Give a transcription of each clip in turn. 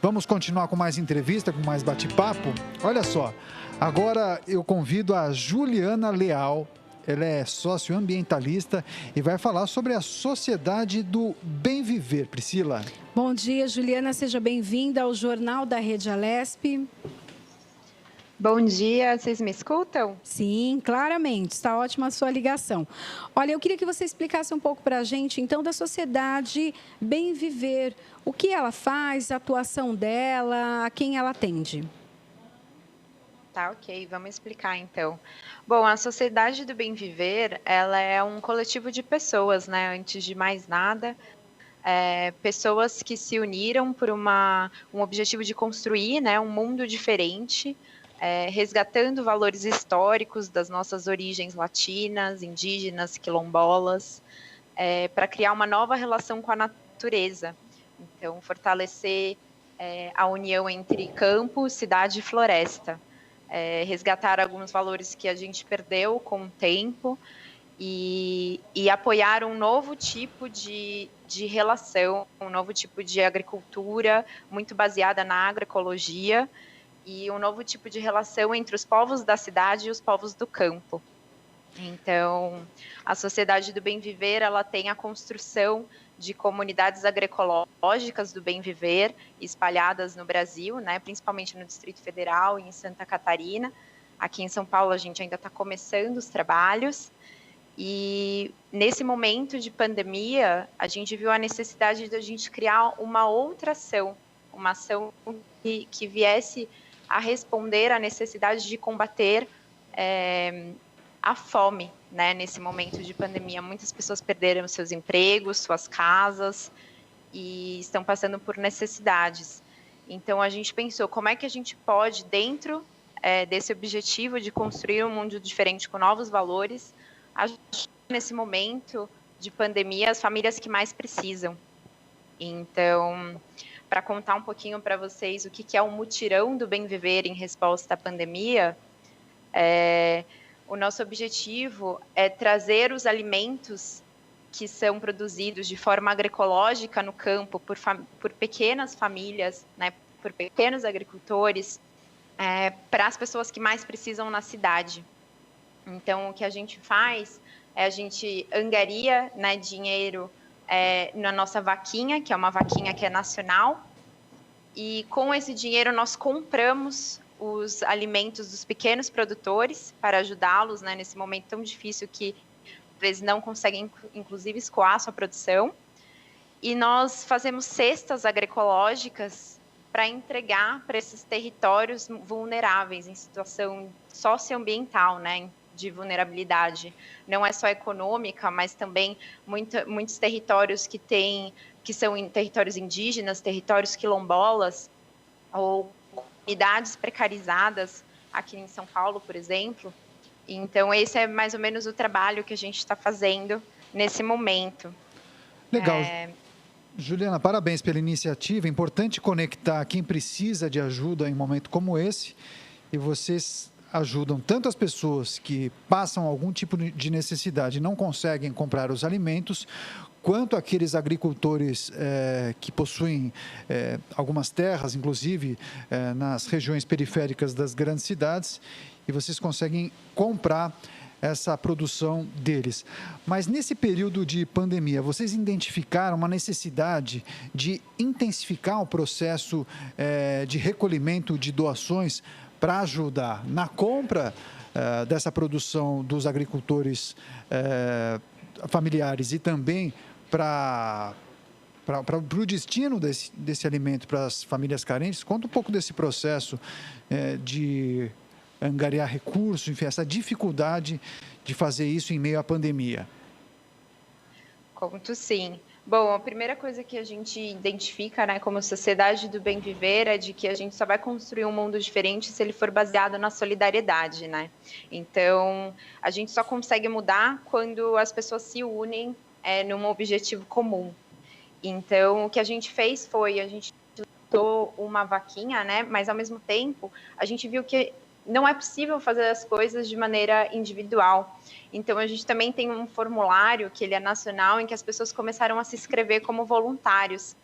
Vamos continuar com mais entrevista, com mais bate-papo? Olha só, agora eu convido a Juliana Leal. Ela é socioambientalista e vai falar sobre a Sociedade do Bem Viver. Priscila. Bom dia, Juliana. Seja bem-vinda ao Jornal da Rede Alesp. Bom dia, vocês me escutam? Sim, claramente. Está ótima a sua ligação. Olha, eu queria que você explicasse um pouco para a gente, então, da Sociedade Bem Viver. O que ela faz, a atuação dela, a quem ela atende? Tá, ok. Vamos explicar, então. Bom, a Sociedade do Bem Viver, ela é um coletivo de pessoas, né? Antes de mais nada, pessoas que se uniram por um objetivo de construir, né, um mundo diferente, resgatando valores históricos das nossas origens latinas, indígenas, quilombolas, para criar uma nova relação com a natureza. Então, fortalecer a união entre campo, cidade e floresta. Resgatar alguns valores que a gente perdeu com o tempo e apoiar um novo tipo de relação, um novo tipo de agricultura muito baseada na agroecologia e um novo tipo de relação entre os povos da cidade e os povos do campo. Então, a Sociedade do Bem Viver, ela tem a construção de comunidades agroecológicas do bem viver espalhadas no Brasil, né, principalmente no Distrito Federal e em Santa Catarina. Aqui em São Paulo a gente ainda está começando os trabalhos e nesse momento de pandemia a gente viu a necessidade de a gente criar uma outra ação, uma ação que viesse a responder à necessidade de combater a fome, né, nesse momento de pandemia. Muitas pessoas perderam seus empregos, suas casas e estão passando por necessidades. Então, a gente pensou como é que a gente pode, dentro desse objetivo de construir um mundo diferente com novos valores, ajudar nesse momento de pandemia as famílias que mais precisam. Então, para contar um pouquinho para vocês o que é o mutirão do bem viver em resposta à pandemia, o nosso objetivo é trazer os alimentos que são produzidos de forma agroecológica no campo por pequenas famílias, né, por pequenos agricultores, para as pessoas que mais precisam na cidade. Então, o que a gente faz é a gente angaria, né, dinheiro na nossa vaquinha, que é uma vaquinha que é nacional, e com esse dinheiro nós compramos os alimentos dos pequenos produtores para ajudá-los, né, nesse momento tão difícil que eles não conseguem, inclusive, escoar a sua produção. E nós fazemos cestas agroecológicas para entregar para esses territórios vulneráveis, em situação socioambiental, né, de vulnerabilidade. Não é só econômica, mas também muitos territórios que são territórios indígenas, territórios quilombolas, ou comunidades precarizadas aqui em São Paulo, por exemplo. Então, esse é mais ou menos o trabalho que a gente está fazendo nesse momento. Legal. Juliana, parabéns pela iniciativa. É importante conectar quem precisa de ajuda em um momento como esse. E vocês ajudam tanto as pessoas que passam algum tipo de necessidade e não conseguem comprar os alimentos, quanto aqueles agricultores que possuem algumas terras, inclusive nas regiões periféricas das grandes cidades, e vocês conseguem comprar essa produção deles. Mas nesse período de pandemia, vocês identificaram uma necessidade de intensificar o processo de recolhimento de doações para ajudar na compra dessa produção dos agricultores familiares e também para o destino desse alimento para as famílias carentes? Conta um pouco desse processo de angariar recursos, enfim, essa dificuldade de fazer isso em meio à pandemia. Conto sim. Bom, a primeira coisa que a gente identifica, né, como Sociedade do Bem Viver é de que a gente só vai construir um mundo diferente se ele for baseado na solidariedade, né? Então, a gente só consegue mudar quando as pessoas se unem num objetivo comum. Então, o que a gente fez foi, a gente lançou uma vaquinha, né, mas ao mesmo tempo, a gente viu que não é possível fazer as coisas de maneira individual. Então, a gente também tem um formulário, que ele é nacional, em que as pessoas começaram a se inscrever como voluntários.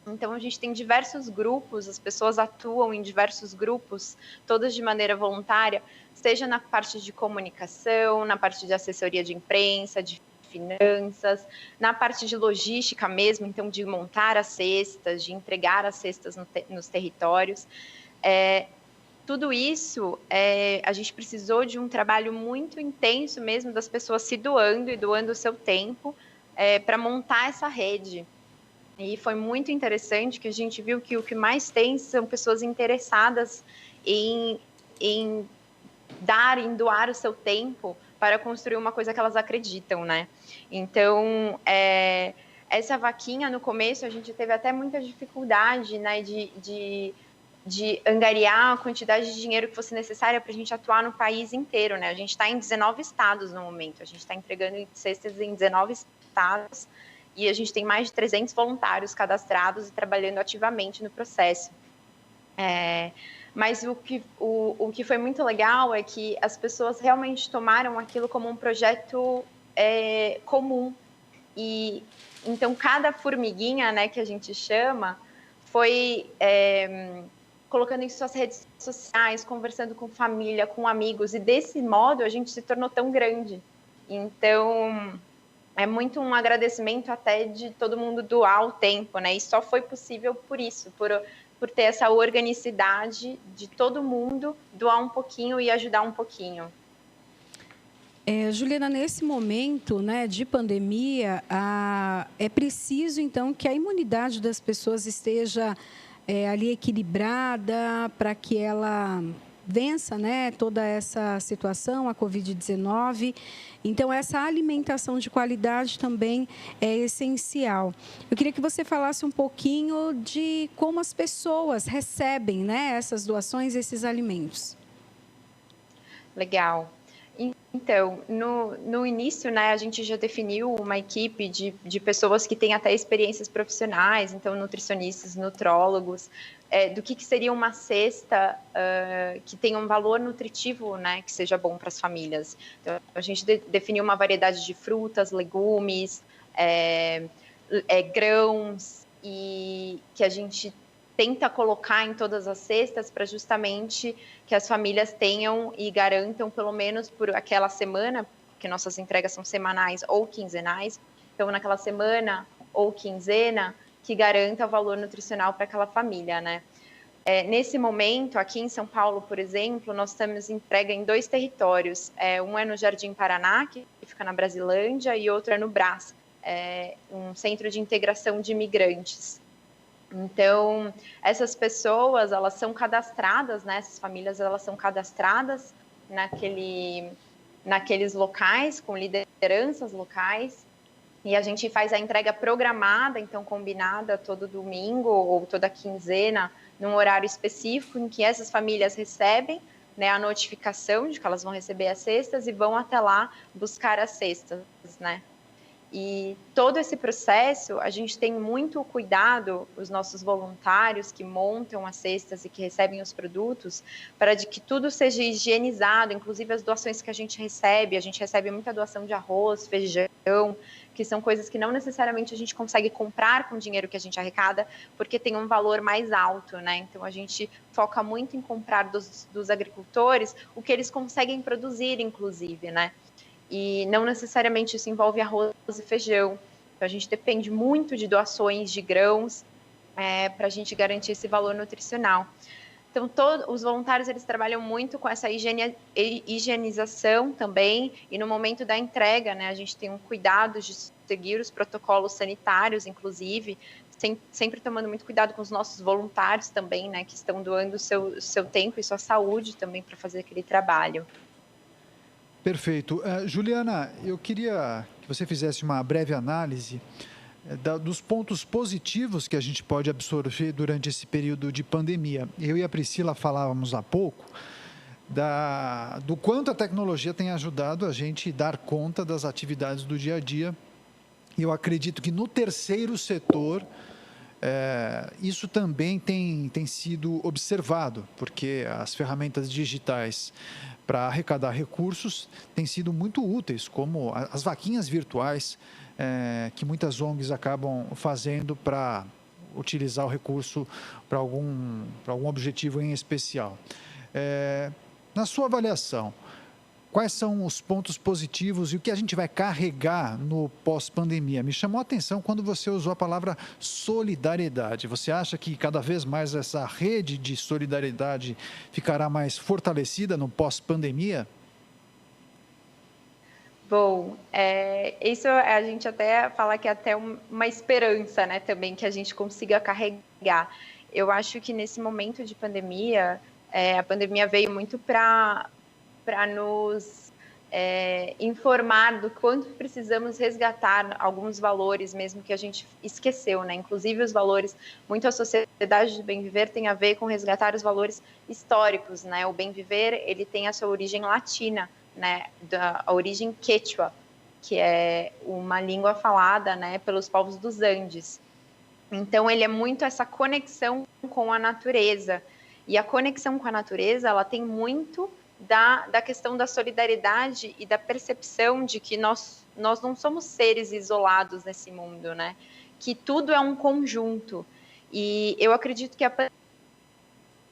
Então, a gente tem diversos grupos, as pessoas atuam em diversos grupos, todas de maneira voluntária, seja na parte de comunicação, na parte de assessoria de imprensa, de finanças, na parte de logística mesmo, então de montar as cestas, de entregar as cestas nos territórios. Tudo isso, a gente precisou de um trabalho muito intenso mesmo das pessoas se doando e doando o seu tempo para montar essa rede. E foi muito interessante que a gente viu que o que mais tem são pessoas interessadas em doar o seu tempo para construir uma coisa que elas acreditam, né? Então, essa vaquinha, no começo, a gente teve até muita dificuldade, né, de angariar a quantidade de dinheiro que fosse necessária para a gente atuar no país inteiro, né? A gente está em 19 estados no momento, a gente está entregando cestas em 19 estados, e a gente tem mais de 300 voluntários cadastrados e trabalhando ativamente no processo. Mas o que foi muito legal é que as pessoas realmente tomaram aquilo como um projeto comum. E então, cada formiguinha, né, que a gente chama, foi colocando em suas redes sociais, conversando com família, com amigos, e desse modo a gente se tornou tão grande. Então, é muito um agradecimento até de todo mundo doar o tempo, né? E só foi possível por isso, por ter essa organicidade de todo mundo doar um pouquinho e ajudar um pouquinho. Juliana, nesse momento, né, de pandemia, é preciso, então, que a imunidade das pessoas esteja ali equilibrada para que ela vença, né, toda essa situação, a Covid-19. Então, essa alimentação de qualidade também é essencial. Eu queria que você falasse um pouquinho de como as pessoas recebem, né, essas doações, esses alimentos. Legal. Então, no início, né, a gente já definiu uma equipe de pessoas que têm até experiências profissionais, então nutricionistas, nutrólogos, do que seria uma cesta que tenha um valor nutritivo, né, que seja bom para as famílias. Então, a gente definiu uma variedade de frutas, legumes, grãos, e que a gente tenta colocar em todas as cestas para justamente que as famílias tenham e garantam, pelo menos por aquela semana, porque nossas entregas são semanais ou quinzenais, então naquela semana ou quinzena, que garanta o valor nutricional para aquela família, né? Nesse momento, aqui em São Paulo, por exemplo, nós temos entrega em 2 territórios. Um é no Jardim Paraná, que fica na Brasilândia, e outro é no Brás, um centro de integração de imigrantes. Então, essas pessoas, elas são cadastradas, né? Essas famílias, elas são cadastradas naqueles locais, com lideranças locais, e a gente faz a entrega programada, então combinada todo domingo ou toda quinzena, num horário específico, em que essas famílias recebem, né, a notificação de que elas vão receber as cestas e vão até lá buscar as cestas, né? E todo esse processo, a gente tem muito cuidado, os nossos voluntários que montam as cestas e que recebem os produtos, para que tudo seja higienizado, inclusive as doações que a gente recebe muita doação de arroz, feijão, que são coisas que não necessariamente a gente consegue comprar com o dinheiro que a gente arrecada, porque tem um valor mais alto, né? Então, a gente foca muito em comprar dos agricultores o que eles conseguem produzir, inclusive, né? E não necessariamente isso envolve arroz e feijão. Então, a gente depende muito de doações de grãos para a gente garantir esse valor nutricional. Então, os voluntários, eles trabalham muito com essa higienização também, e no momento da entrega, né, a gente tem um cuidado de seguir os protocolos sanitários, inclusive, sempre tomando muito cuidado com os nossos voluntários também, né, que estão doando o seu tempo e sua saúde também para fazer aquele trabalho. Perfeito. Juliana, eu queria que você fizesse uma breve análise dos pontos positivos que a gente pode absorver durante esse período de pandemia. Eu e a Priscila falávamos há pouco do quanto a tecnologia tem ajudado a gente dar conta das atividades do dia a dia. E eu acredito que no terceiro setor, isso também tem sido observado, porque as ferramentas digitais para arrecadar recursos têm sido muito úteis, como as vaquinhas virtuais que muitas ONGs acabam fazendo para utilizar o recurso para algum objetivo em especial. Na sua avaliação, quais são os pontos positivos e o que a gente vai carregar no pós-pandemia? Me chamou a atenção quando você usou a palavra solidariedade. Você acha que cada vez mais essa rede de solidariedade ficará mais fortalecida no pós-pandemia? Bom, isso a gente até fala que é até uma esperança, né, também, que a gente consiga carregar. Eu acho que nesse momento de pandemia, a pandemia veio muito para nos informar do quanto precisamos resgatar alguns valores mesmo que a gente esqueceu, né? Inclusive os valores, muito a sociedade do bem viver tem a ver com resgatar os valores históricos, né? O bem viver, ele tem a sua origem latina, né? A origem quechua, que é uma língua falada, né, pelos povos dos Andes. Então ele é muito essa conexão com a natureza. E a conexão com a natureza, ela tem muito da questão da solidariedade e da percepção de que nós não somos seres isolados nesse mundo, né? Que tudo é um conjunto. E eu acredito que a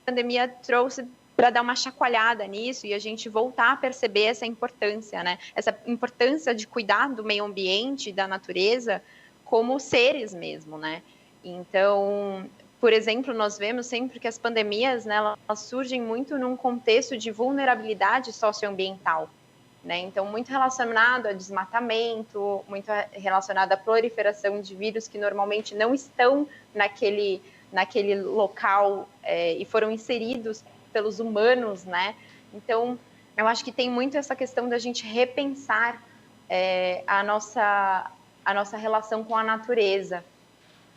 pandemia trouxe para dar uma chacoalhada nisso e a gente voltar a perceber essa importância, né? Essa importância de cuidar do meio ambiente, da natureza, como seres mesmo, né? Então, por exemplo, nós vemos sempre que as pandemias, né, elas surgem muito num contexto de vulnerabilidade socioambiental, né? Então, muito relacionado a desmatamento, muito relacionado à proliferação de vírus que normalmente não estão naquele local e foram inseridos pelos humanos, né? Então, eu acho que tem muito essa questão da gente repensar a nossa relação com a natureza.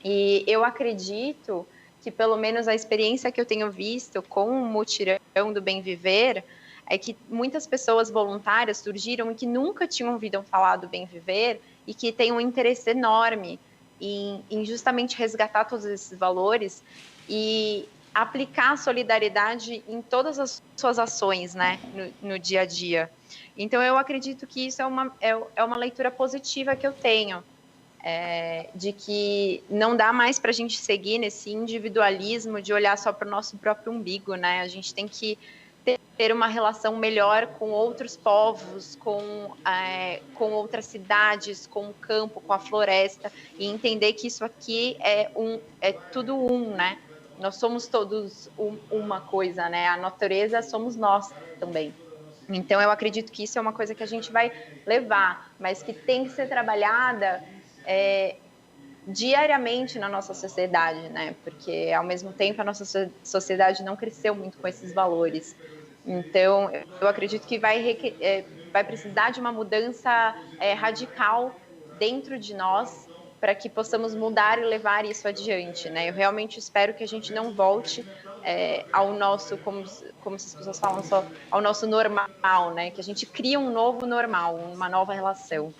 E eu acredito que, pelo menos a experiência que eu tenho visto com o mutirão do Bem Viver, é que muitas pessoas voluntárias surgiram e que nunca tinham ouvido falar do Bem Viver e que têm um interesse enorme em justamente resgatar todos esses valores e aplicar a solidariedade em todas as suas ações, né, no dia a dia. Então, eu acredito que isso é uma leitura positiva que eu tenho, de que não dá mais para a gente seguir nesse individualismo de olhar só para o nosso próprio umbigo, né? A gente tem que ter uma relação melhor com outros povos, com outras cidades, com o campo, com a floresta, e entender que isso aqui é tudo né? Nós somos todos uma coisa, né? A natureza somos nós também. Então, eu acredito que isso é uma coisa que a gente vai levar, mas que tem que ser trabalhada diariamente na nossa sociedade, né? Porque, ao mesmo tempo, a nossa sociedade não cresceu muito com esses valores. Então, eu acredito que vai precisar de uma mudança radical dentro de nós para que possamos mudar e levar isso adiante, né? Eu realmente espero que a gente não volte ao nosso, como as pessoas falam, só ao nosso normal, né? Que a gente cria um novo normal, uma nova relação.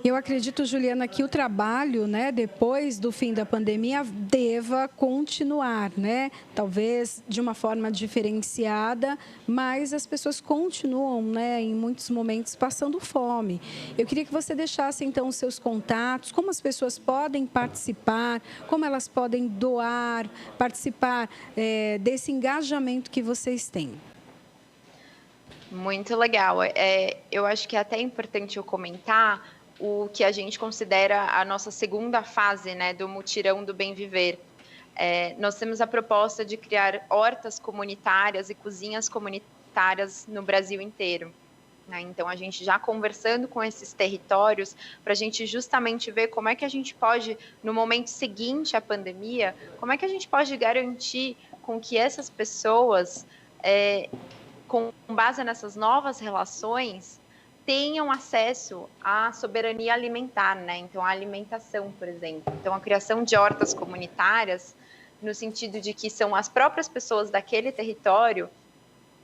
Eu acredito, Juliana, que o trabalho, né, depois do fim da pandemia, deva continuar, né? Talvez de uma forma diferenciada, mas as pessoas continuam, né, em muitos momentos passando fome. Eu queria que você deixasse, então, os seus contatos, como as pessoas podem participar, como elas podem doar, participar desse engajamento que vocês têm. Muito legal. Eu acho que é até importante eu comentar o que a gente considera a nossa segunda fase, né, do mutirão do Bem Viver. Nós temos a proposta de criar hortas comunitárias e cozinhas comunitárias no Brasil inteiro. Né? Então, a gente já conversando com esses territórios para a gente justamente ver como é que a gente pode, no momento seguinte à pandemia, como é que a gente pode garantir com que essas pessoas, com base nessas novas relações, tenham acesso à soberania alimentar, né? Então, a alimentação, por exemplo. Então, a criação de hortas comunitárias, no sentido de que são as próprias pessoas daquele território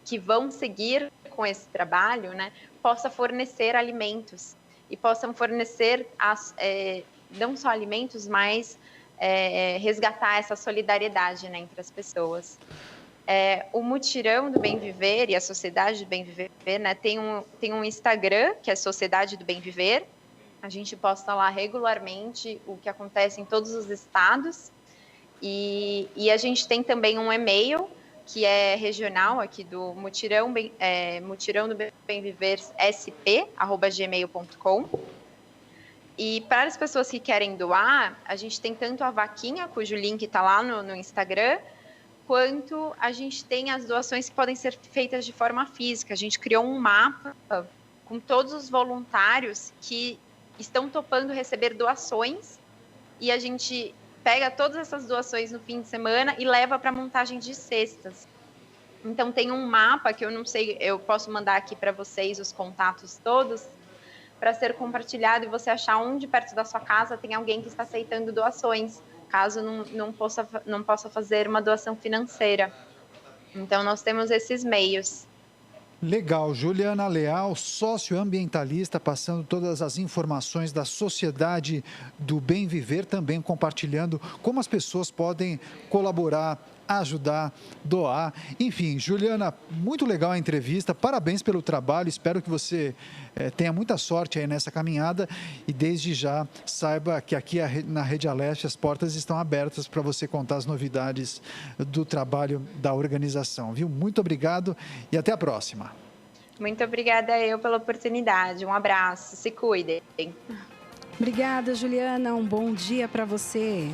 que vão seguir com esse trabalho, né? Possa fornecer alimentos e possam fornecer não só alimentos, mas resgatar essa solidariedade, né, entre as pessoas. O Mutirão do Bem Viver e a Sociedade do Bem Viver, né, tem um Instagram, que é Sociedade do Bem Viver, A gente posta lá regularmente o que acontece em todos os estados. E a gente tem também um e-mail que é regional aqui do Mutirão do Bem Viver sp@gmail.com. E para as pessoas que querem doar, a gente tem tanto a vaquinha, cujo link está lá no Instagram, quanto a gente tem as doações que podem ser feitas de forma física. A gente criou um mapa com todos os voluntários que estão topando receber doações, e a gente pega todas essas doações no fim de semana e leva para a montagem de cestas. Então tem um mapa que eu não sei, eu posso mandar aqui para vocês os contatos todos, para ser compartilhado e você achar onde perto da sua casa tem alguém que está aceitando doações, caso não possa fazer uma doação financeira. Então nós temos esses meios. Legal, Juliana Leal, socioambientalista, passando todas as informações da Sociedade do Bem Viver, também compartilhando como as pessoas podem colaborar, ajudar, doar. Enfim, Juliana, muito legal a entrevista, parabéns pelo trabalho, espero que você tenha muita sorte aí nessa caminhada e desde já saiba que aqui na Rede Aleste as portas estão abertas para você contar as novidades do trabalho da organização, viu? Muito obrigado e até a próxima. Muito obrigada eu pela oportunidade. Um abraço, se cuidem. Obrigada, Juliana. Um bom dia para você.